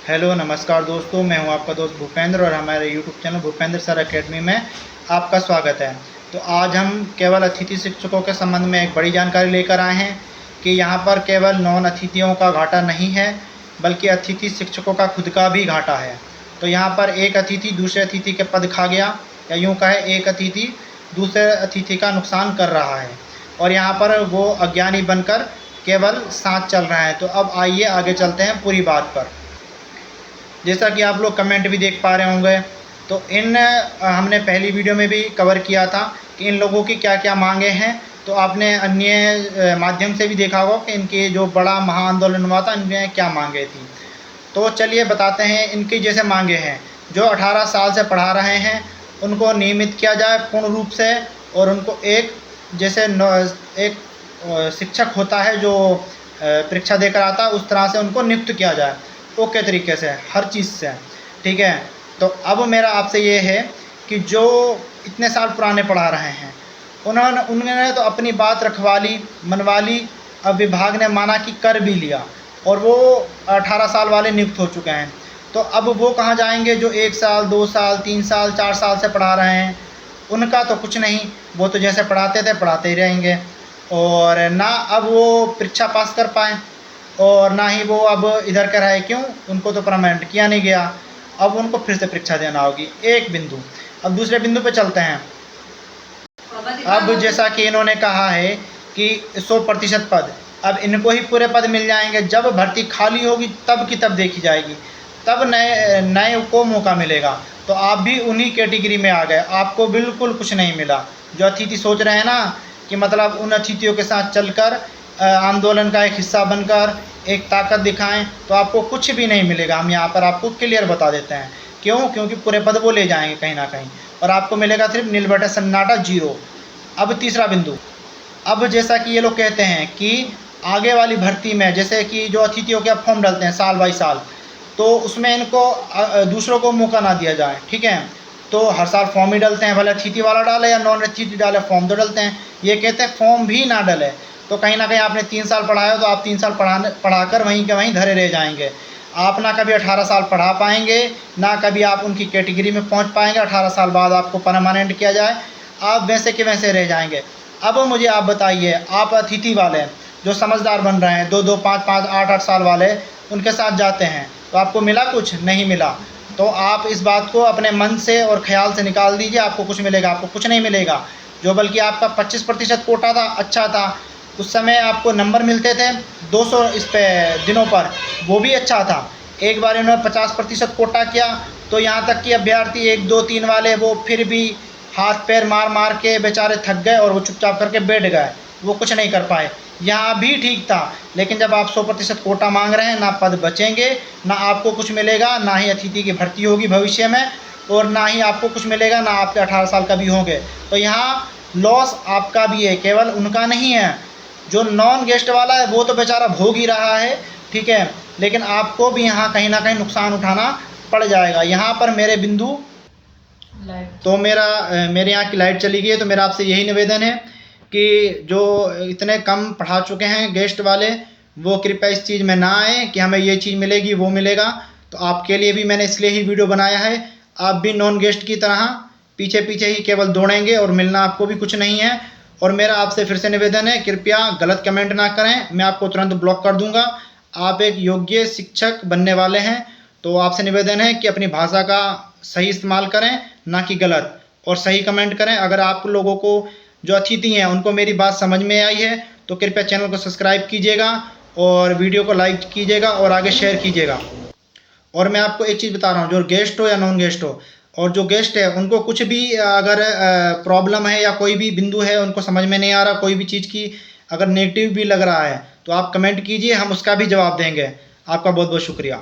Hello नमस्कार दोस्तों, मैं हूं आपका दोस्त भूपेंद्र और हमारे YouTube channel Bhupendra sir academy में आपका स्वागत है। तो आज हम केवल अतिथि शिक्षकों के संबंध में एक बड़ी जानकारी लेकर आए हैं कि यहां पर केवल नॉन अतिथियों का घाटा नहीं है, बल्कि अतिथि शिक्षकों का खुद का भी घाटा है। तो यहाँ पर एक अतिथि दूसरे अतिथि के पद खा गया, या यूँ कहे एक अतिथि दूसरे अतिथि का नुकसान कर रहा है और यहाँ पर वो अज्ञानी बनकर केवल साथ चल रहा है। तो अब आइए आगे चलते हैं पूरी बात पर। जैसा कि आप लोग कमेंट भी देख पा रहे होंगे, तो हमने पहली वीडियो में भी कवर किया था कि इन लोगों की क्या क्या मांगे हैं। तो आपने अन्य माध्यम से भी देखा होगा कि इनके जो बड़ा महाआंदोलन हुआ था, इनमें क्या मांगे थी। तो चलिए बताते हैं इनकी जैसे मांगे हैं। जो 18 साल से पढ़ा रहे हैं उनको नियमित किया जाए पूर्ण रूप से, और उनको एक शिक्षक होता है जो परीक्षा देकर आता है, उस तरह से उनको नियुक्त किया जाए, ओके तरीके से हर चीज़ से, ठीक है। तो अब मेरा आपसे ये है कि जो इतने साल पुराने पढ़ा रहे हैं उन्होंने तो अपनी बात रखवा ली, मनवा ली। अब विभाग ने माना कि कर भी लिया और वो 18 साल वाले नियुक्त हो चुके हैं। तो अब वो कहाँ जाएंगे जो 1 साल 2 साल 3 साल 4 साल से पढ़ा रहे हैं? उनका तो कुछ नहीं, वो तो जैसे पढ़ाते थे पढ़ाते ही रहेंगे, और ना अब वो परीक्षा पास कर पाए और ना ही वो अब इधर कर रहे। क्यों? उनको तो परमानेंट किया नहीं गया, अब उनको फिर से परीक्षा देना होगी। एक बिंदु। अब दूसरे बिंदु पे चलते हैं। अब जैसा कि इन्होंने कहा है कि 100% पद, अब इनको ही पूरे पद मिल जाएंगे। जब भर्ती खाली होगी तब की तब देखी जाएगी, तब नए को मौका मिलेगा। तो आप भी उन्हीं कैटेगरी में आ गए, आपको बिल्कुल कुछ नहीं मिला। जो अतिथि सोच रहे हैं ना कि मतलब उन अतिथियों के साथ चलकर आंदोलन का एक हिस्सा बनकर एक ताकत दिखाएं, तो आपको कुछ भी नहीं मिलेगा। हम यहाँ पर आपको क्लियर बता देते हैं। क्यों? क्योंकि पूरे पद वो ले जाएंगे कहीं ना कहीं, और आपको मिलेगा सिर्फ नील बटे सन्नाटा, 0। अब तीसरा बिंदु। अब जैसा कि ये लोग कहते हैं कि आगे वाली भर्ती में, जैसे कि जो अतिथियों के फॉर्म डालते हैं साल बाई साल, तो उसमें इनको दूसरों को मौका ना दिया जाए, ठीक है। तो हर साल फॉर्म ही डालते हैं, भले अतिथि वाला डाले या नॉन अतिथि डाले, फॉर्म तो डालते हैं। ये कहते हैं फॉर्म भी ना डाले, तो कहीं ना कहीं आपने 3 साल पढ़ाया तो आप 3 साल पढ़ाकर वहीं के वहीं धरे रह जाएंगे। आप ना कभी 18 साल पढ़ा पाएंगे, ना कभी आप उनकी कैटेगरी में पहुंच पाएंगे। 18 साल बाद आपको परमानेंट किया जाए, आप वैसे के वैसे रह जाएंगे। अब मुझे आप बताइए, आप अतिथि वाले जो समझदार बन रहे हैं, 2-2, 5-5, 8-8 साल वाले, उनके साथ जाते हैं तो आपको मिला? कुछ नहीं मिला। तो आप इस बात को अपने मन से और ख्याल से निकाल दीजिए, आपको कुछ मिलेगा? आपको कुछ नहीं मिलेगा। जो बल्कि आपका 25% कोटा था, अच्छा था, उस समय आपको नंबर मिलते थे 200 इस पे दिनों पर, वो भी अच्छा था। एक बार इन्होंने 50% कोटा किया, तो यहाँ तक कि अभ्यर्थी 1, 2, 3 वाले वो फिर भी हाथ पैर मार मार के बेचारे थक गए और वो चुपचाप करके बैठ गए, वो कुछ नहीं कर पाए। यहाँ भी ठीक था, लेकिन जब आप 100% कोटा मांग रहे हैं, ना पद बचेंगे, ना आपको कुछ मिलेगा, ना ही अतिथि की भर्ती होगी भविष्य में, और ना ही आपको कुछ मिलेगा, ना आपके 18 साल का भी होंगे। तो यहाँ लॉस आपका भी है, केवल उनका नहीं है। जो नॉन गेस्ट वाला है वो तो बेचारा भोग ही रहा है, ठीक है, लेकिन आपको भी यहाँ कहीं ना कहीं नुकसान उठाना पड़ जाएगा। यहाँ पर मेरे बिंदु तो मेरे यहाँ की लाइट चली गई है। तो मेरा आपसे यही निवेदन है कि जो इतने कम पढ़ा चुके हैं गेस्ट वाले, वो कृपया इस चीज़ में ना आए कि हमें ये चीज़ मिलेगी वो मिलेगा। तो आपके लिए भी मैंने इसलिए ही वीडियो बनाया है। आप भी नॉन गेस्ट की तरह पीछे पीछे ही केवल दौड़ेंगे और मिलना आपको भी कुछ नहीं है। और मेरा आपसे फिर से निवेदन है, कृपया गलत कमेंट ना करें, मैं आपको तुरंत ब्लॉक कर दूंगा। आप एक योग्य शिक्षक बनने वाले हैं, तो आपसे निवेदन है कि अपनी भाषा का सही इस्तेमाल करें, ना कि गलत, और सही कमेंट करें। अगर आप लोगों को जो अतिथि हैं उनको मेरी बात समझ में आई है तो कृपया चैनल को सब्सक्राइब कीजिएगा और वीडियो को लाइक कीजिएगा और आगे शेयर कीजिएगा। और मैं आपको एक चीज़ बता रहा हूँ, जो गेस्ट हो या नॉन गेस्ट हो, और जो गेस्ट है उनको कुछ भी अगर प्रॉब्लम है या कोई भी बिंदु है उनको समझ में नहीं आ रहा, कोई भी चीज़ की अगर नेगेटिव भी लग रहा है, तो आप कमेंट कीजिए, हम उसका भी जवाब देंगे। आपका बहुत बहुत शुक्रिया।